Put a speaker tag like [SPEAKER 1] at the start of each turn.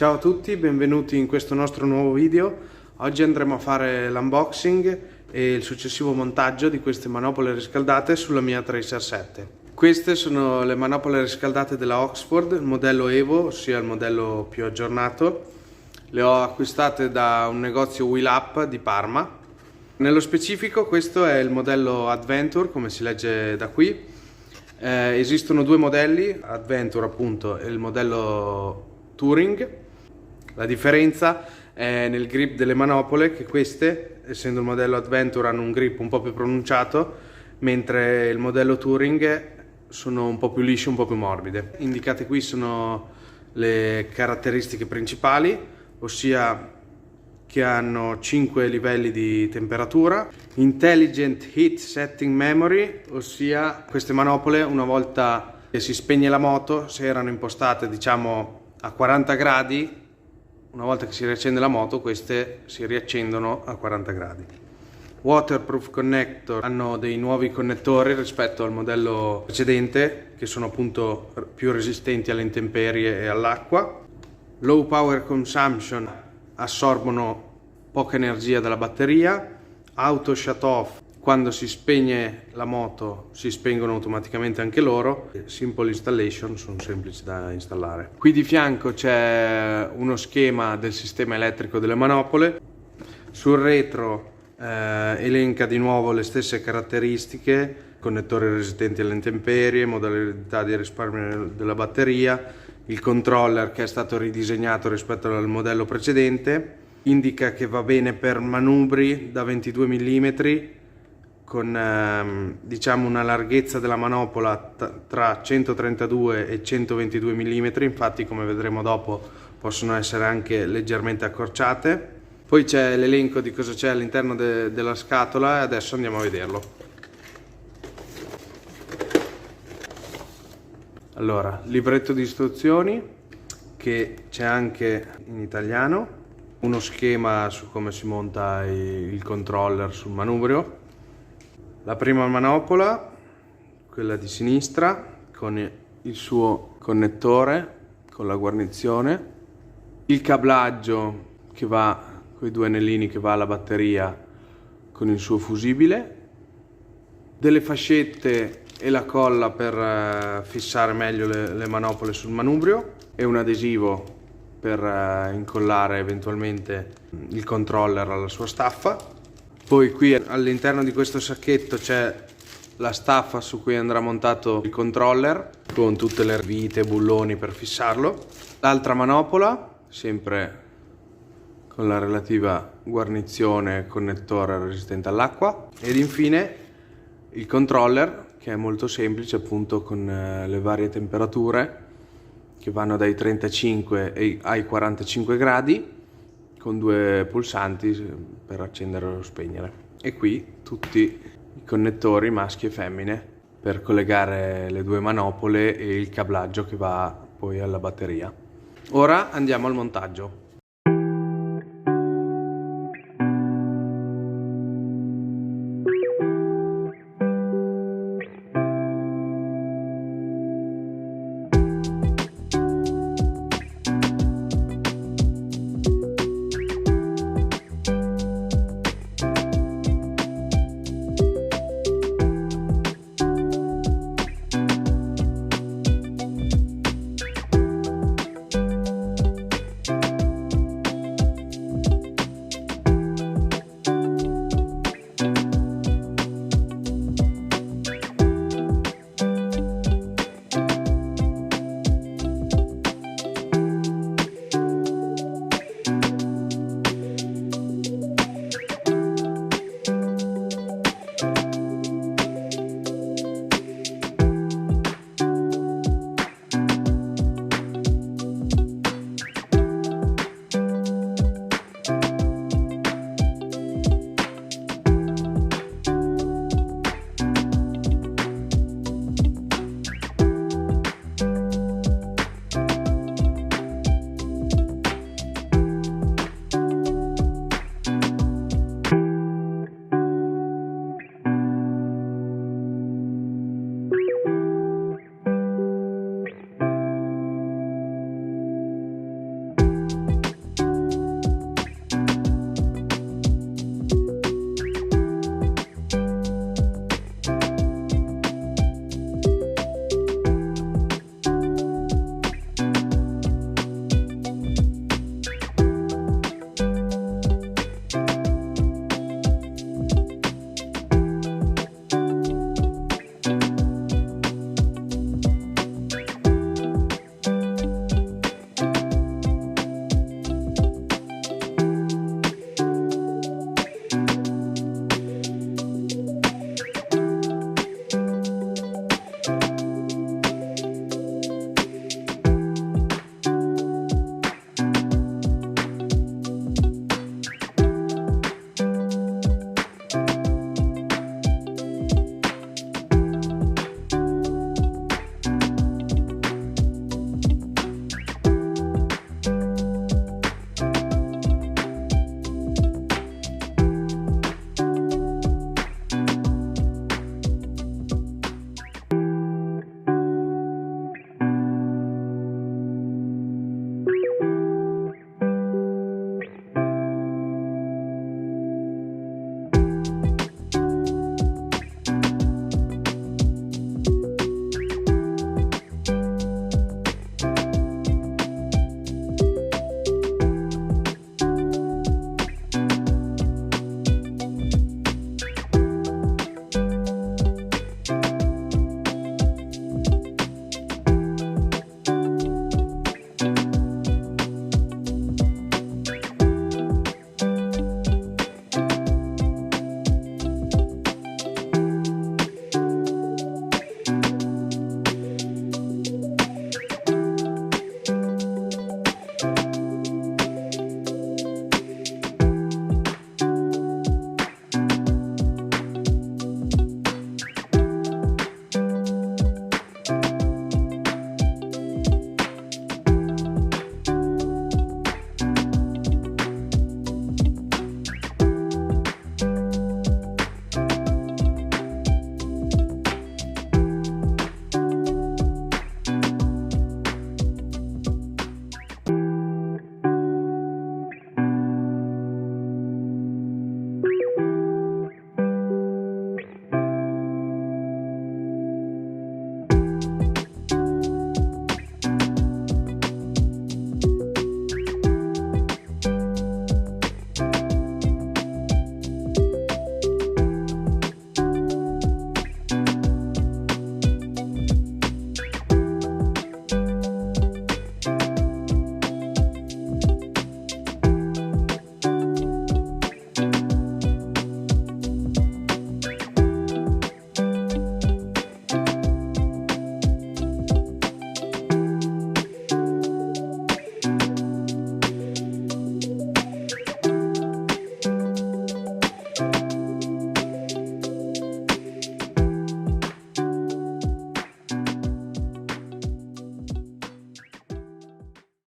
[SPEAKER 1] Ciao a tutti, benvenuti in questo nostro nuovo video. Oggi andremo a fare l'unboxing e il successivo montaggio di queste manopole riscaldate sulla mia Tracer 7. Queste sono le manopole riscaldate della Oxford, il modello Evo, ossia il modello più aggiornato. Le ho acquistate da un negozio Wheel Up di Parma. Nello specifico questo è il modello Adventure, come si legge da qui. Esistono due modelli, Adventure appunto e il modello Touring. La differenza è nel grip delle manopole, che queste, essendo il modello Adventure, hanno un grip un po' più pronunciato, mentre il modello Touring sono un po' più lisce, un po' più morbide. Indicate qui sono le caratteristiche principali, ossia che hanno 5 livelli di temperatura, Intelligent Heat Setting Memory, ossia queste manopole una volta che si spegne la moto, se erano impostate diciamo a 40 gradi, una volta che si riaccende la moto queste si riaccendono a 40 gradi. Waterproof Connector, hanno dei nuovi connettori rispetto al modello precedente che sono appunto più resistenti alle intemperie e all'acqua. Low Power Consumption, assorbono poca energia dalla batteria. Auto Shut Off, quando si spegne la moto si spengono automaticamente anche loro. Simple Installation, sono semplici da installare. Qui di fianco c'è uno schema del sistema elettrico delle manopole. Sul retro elenca di nuovo le stesse caratteristiche: connettori resistenti alle intemperie, modalità di risparmio della batteria, il controller che è stato ridisegnato rispetto al modello precedente. Indica che va bene per manubri da 22 mm con diciamo una larghezza della manopola tra 132 e 122 mm, infatti come vedremo dopo possono essere anche leggermente accorciate. Poi c'è l'elenco di cosa c'è all'interno della scatola e adesso andiamo a vederlo. Allora, libretto di istruzioni che c'è anche in italiano, uno schema su come si monta il controller sul manubrio. La prima manopola, quella di sinistra, con il suo connettore, con la guarnizione, il cablaggio che va, con i due anellini che va alla batteria con il suo fusibile, delle fascette e la colla per fissare meglio le manopole sul manubrio e un adesivo per incollare eventualmente il controller alla sua staffa. Poi qui all'interno di questo sacchetto c'è la staffa su cui andrà montato il controller con tutte le vite e bulloni per fissarlo. L'altra manopola, sempre con la relativa guarnizione e connettore resistente all'acqua. Ed infine il controller, che è molto semplice appunto, con le varie temperature che vanno dai 35 ai 45 gradi, con due pulsanti per accendere o spegnere. E qui tutti i connettori maschi e femmine per collegare le due manopole e il cablaggio che va poi alla batteria. Ora andiamo al montaggio.